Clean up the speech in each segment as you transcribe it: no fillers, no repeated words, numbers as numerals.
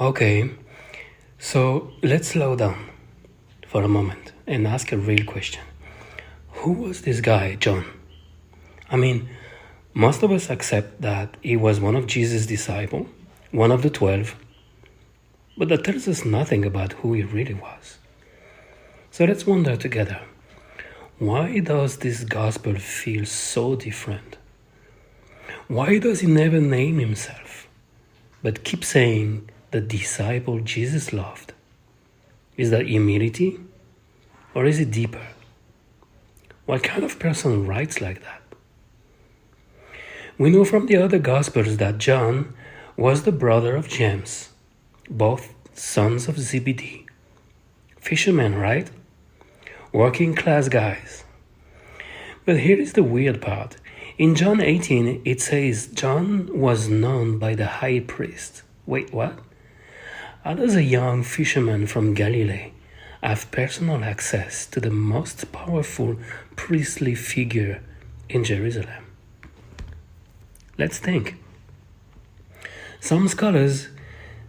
Okay, so let's slow down for a moment and ask a real question. Who was this guy, John? I mean, most of us accept that he was one of Jesus' disciples, one of the 12, but that tells us nothing about who he really was. So let's wonder together, why does this gospel feel so different? Why does he never name himself, but keep saying the disciple Jesus loved? Is that humility, or is it deeper? What kind of person writes like that? We know from the other Gospels that John was the brother of James, both sons of Zebedee. Fishermen, right? Working class guys. But here is the weird part. In John 18, it says John was known by the high priest. Wait, what? How does a young fisherman from Galilee have personal access to the most powerful priestly figure in Jerusalem? Let's think. Some scholars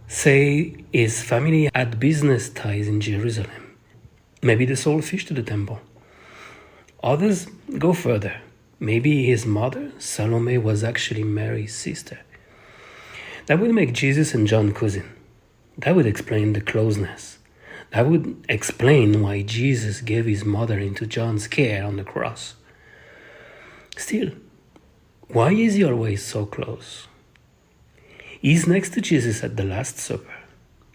say his family had business ties in Jerusalem. Maybe they sold fish to the temple. Others go further. Maybe his mother, Salome, was actually Mary's sister. That would make Jesus and John cousin. That would explain the closeness. That would explain why Jesus gave his mother into John's care on the cross. Still, why is he always so close? He's next to Jesus at the Last Supper.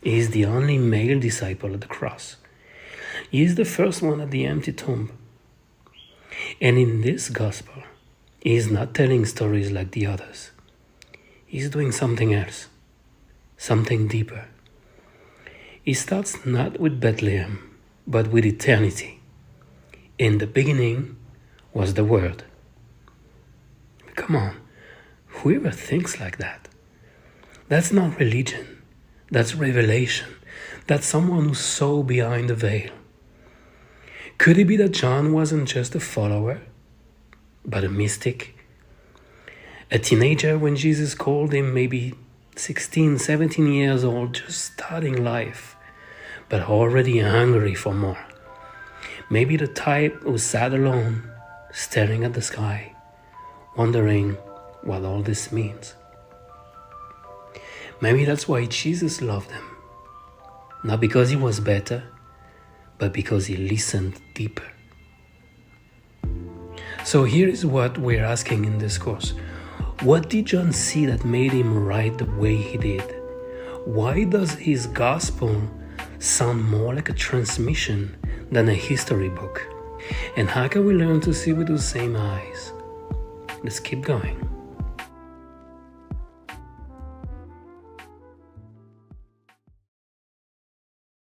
He is the only male disciple at the cross. He is the first one at the empty tomb. And in this gospel, he is not telling stories like the others. He's doing something else, something deeper. He starts not with Bethlehem, but with eternity. In the beginning was the Word. Come on, whoever thinks like that? That's not religion, that's revelation. That's someone who saw behind the veil. Could it be that John wasn't just a follower, but a mystic? A teenager when Jesus called him, maybe 16, 17 years old, just starting life, but already hungry for more. Maybe the type who sat alone, staring at the sky, wondering what all this means. Maybe that's why Jesus loved him. Not because he was better, but because he listened deeper. So here is what we're asking in this course. What did John see that made him write the way he did? Why does his gospel sound more like a transmission than a history book? And how can we learn to see with those same eyes? Let's keep going.